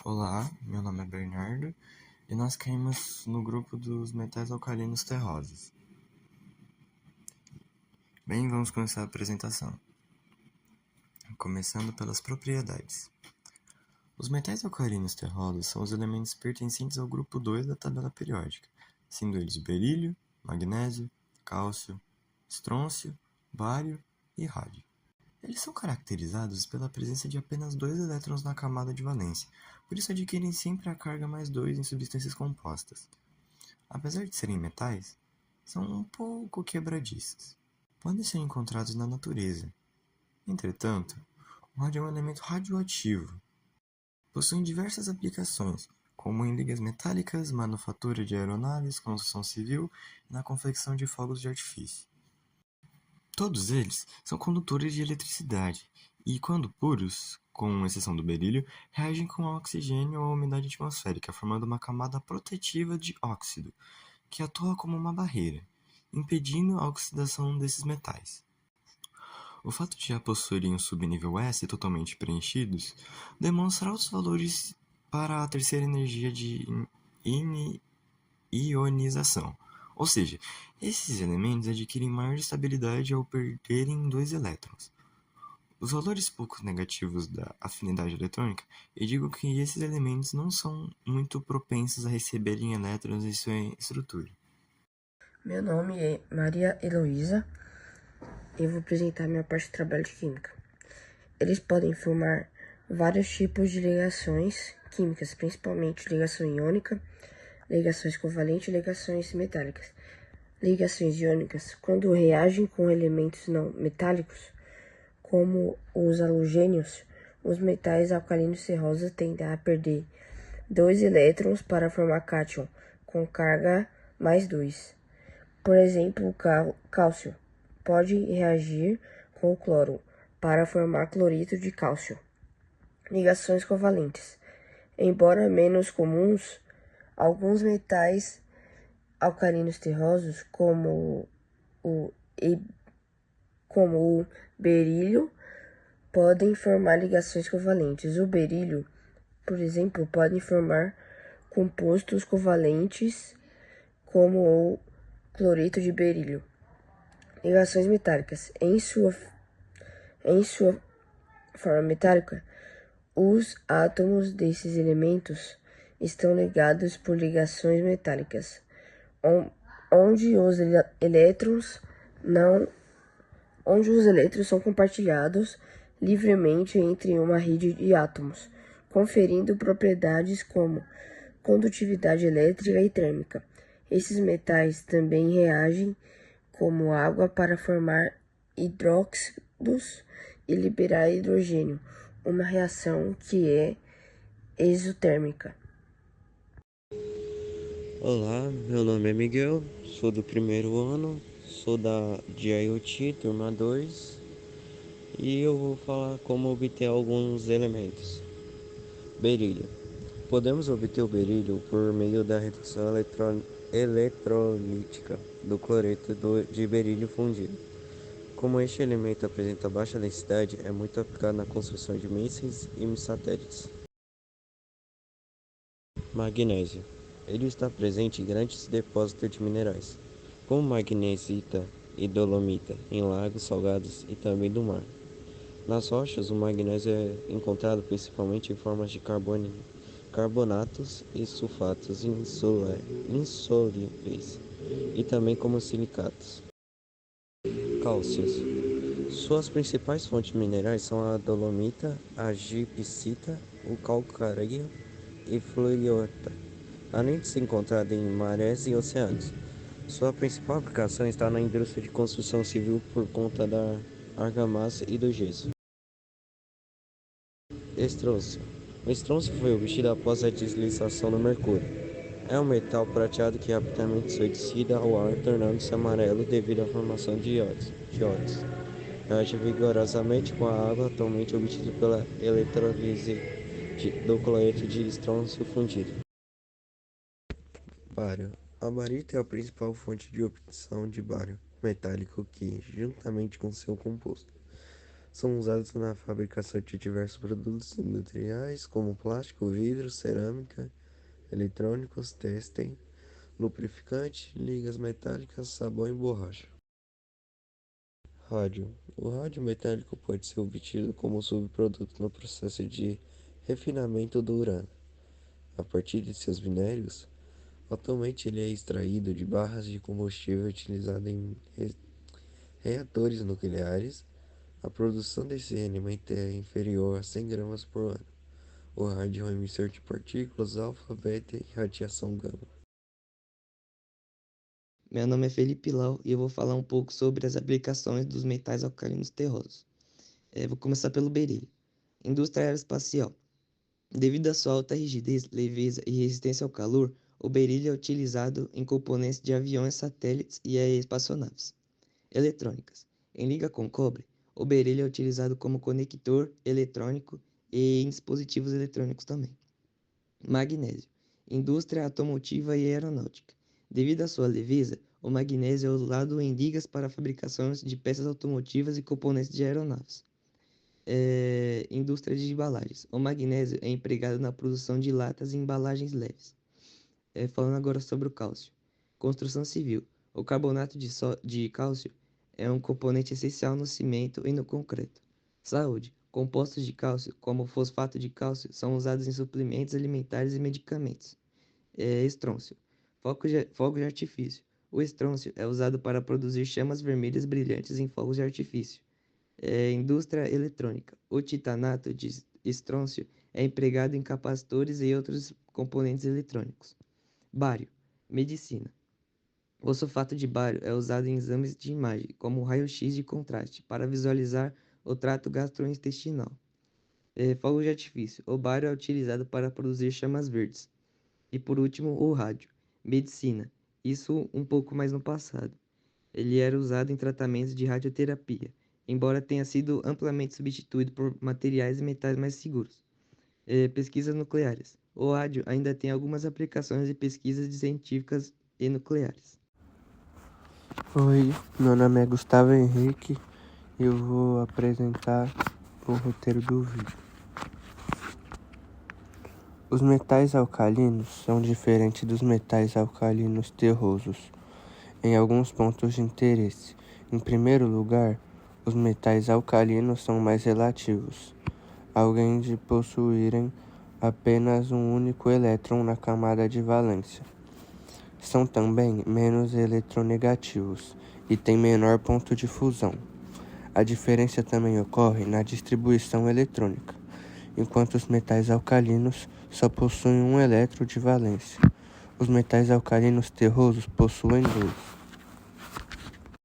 Olá, meu nome é Bernardo e nós caímos no grupo dos metais alcalinos terrosos. Bem, vamos começar a apresentação. Começando pelas propriedades. Os metais alcalinos terrosos são os elementos pertencentes ao grupo 2 da tabela periódica, sendo eles berílio, magnésio, cálcio, estrôncio, bário e rádio. Eles são caracterizados pela presença de apenas 2 elétrons na camada de valência, por isso adquirem sempre a carga mais 2 em substâncias compostas. Apesar de serem metais, são um pouco quebradiços. Podem ser encontrados na natureza. Entretanto, o rádio é um elemento radioativo. Possuem diversas aplicações, como em ligas metálicas, manufatura de aeronaves, construção civil e na confecção de fogos de artifício. Todos eles são condutores de eletricidade e, quando puros, com exceção do berílio, reagem com o oxigênio ou a umidade atmosférica, formando uma camada protetiva de óxido, que atua como uma barreira, impedindo a oxidação desses metais. O fato de já possuírem o subnível S totalmente preenchidos demonstra altos valores para a terceira energia de ionização, ou seja, esses elementos adquirem maior estabilidade ao perderem 2 elétrons. Os valores pouco negativos da afinidade eletrônica indicam que esses elementos não são muito propensos a receberem elétrons em sua estrutura. Meu nome é Maria Heloísa e vou apresentar minha parte de trabalho de química. Eles podem formar vários tipos de ligações químicas, principalmente ligação iônica, ligações covalentes e ligações metálicas. Ligações iônicas, quando reagem com elementos não metálicos, como os halogênios, os metais alcalinos terrosos tendem a perder 2 elétrons para formar cátion com carga mais 2. Por exemplo, o cálcio pode reagir com o cloro para formar cloreto de cálcio. Ligações covalentes. Embora menos comuns, alguns metais alcalinos terrosos, como o berílio, podem formar ligações covalentes. O berílio, por exemplo, pode formar compostos covalentes como o cloreto de berílio. Ligações metálicas. Em sua forma metálica, os átomos desses elementos estão ligados por ligações metálicas, onde os elétrons são compartilhados livremente entre uma rede de átomos, conferindo propriedades como condutividade elétrica e térmica. Esses metais também reagem como água para formar hidróxidos e liberar hidrogênio, uma reação que é exotérmica. Olá, meu nome é Miguel, sou do primeiro ano, sou de IoT, turma 2, e eu vou falar como obter alguns elementos. Berílio. Podemos obter o berílio por meio da redução eletrolítica do cloreto de berílio fundido. Como este elemento apresenta baixa densidade, é muito aplicado na construção de mísseis e satélites. Magnésio. Ele está presente em grandes depósitos de minerais, como magnesita e dolomita, em lagos salgados e também do mar. Nas rochas, o magnésio é encontrado principalmente em formas de carbonatos e sulfatos insolúveis, e também como silicatos. Cálcios. Suas principais fontes minerais são a dolomita, a gipsita, o calcário e fluoriota, além de ser encontrada em marés e oceanos. Sua principal aplicação está na indústria de construção civil por conta da argamassa e do gesso. Estrôncio. O estrôncio foi obtido após a deslização do mercúrio. É um metal prateado que rapidamente se oxida ao ar, tornando-se amarelo devido à formação de íons. Reage vigorosamente com a água atualmente obtida pela eletrólise do cloreto de estrôncio fundido. Bário. A barita é a principal fonte de obtenção de bário metálico que, juntamente com seu composto, São usados na fabricação de diversos produtos industriais, como plástico, vidro, cerâmica, eletrônicos, têxteis, lubrificante, ligas metálicas, sabão e borracha. Rádio. O rádio metálico pode ser obtido como subproduto no processo de refinamento do urânio. A partir de seus minérios, atualmente ele é extraído de barras de combustível utilizado em reatores nucleares. A produção desse elemento é inferior a 100 gramas por ano. O rádio é um emissor de partículas alfa, beta e radiação gama. Meu nome é Felipe Lau e eu vou falar um pouco sobre as aplicações dos metais alcalinos terrosos. Vou começar pelo berílio. Indústria aeroespacial. Devido à sua alta rigidez, leveza e resistência ao calor, o berílio é utilizado em componentes de aviões, satélites e espaçonaves. Eletrônicas. Em liga com cobre, o berílio é utilizado como conector eletrônico e em dispositivos eletrônicos também. Magnésio. Indústria automotiva e aeronáutica. Devido à sua leveza, o magnésio é usado em ligas para a fabricação de peças automotivas e componentes de aeronaves. Indústria de embalagens. O magnésio é empregado na produção de latas e embalagens leves. Falando agora sobre o cálcio. Construção civil. O carbonato de cálcio é um componente essencial no cimento e no concreto. Saúde. Compostos de cálcio, como o fosfato de cálcio, são usados em suplementos alimentares e medicamentos. Estrôncio. Fogos de artifício. O estrôncio é usado para produzir chamas vermelhas brilhantes em fogos de artifício. Indústria eletrônica. O titanato de estrôncio é empregado em capacitores e outros componentes eletrônicos. Bário. Medicina. O sulfato de bário é usado em exames de imagem, como o raio-x de contraste, para visualizar o trato gastrointestinal. Fogos de artifício. O bário é utilizado para produzir chamas verdes. E por último, o rádio. Medicina. Isso um pouco mais no passado. Ele era usado em tratamentos de radioterapia, embora tenha sido amplamente substituído por materiais e metais mais seguros. Pesquisas nucleares. O rádio ainda tem algumas aplicações de pesquisas científicas e nucleares. Oi, meu nome é Gustavo Henrique e eu vou apresentar o roteiro do vídeo. Os metais alcalinos são diferentes dos metais alcalinos terrosos em alguns pontos de interesse. Em primeiro lugar, os metais alcalinos são mais relativos, além de possuírem apenas um único elétron na camada de valência. São também menos eletronegativos e têm menor ponto de fusão. A diferença também ocorre na distribuição eletrônica, enquanto os metais alcalinos só possuem um elétron de valência. Os metais alcalinos terrosos possuem dois.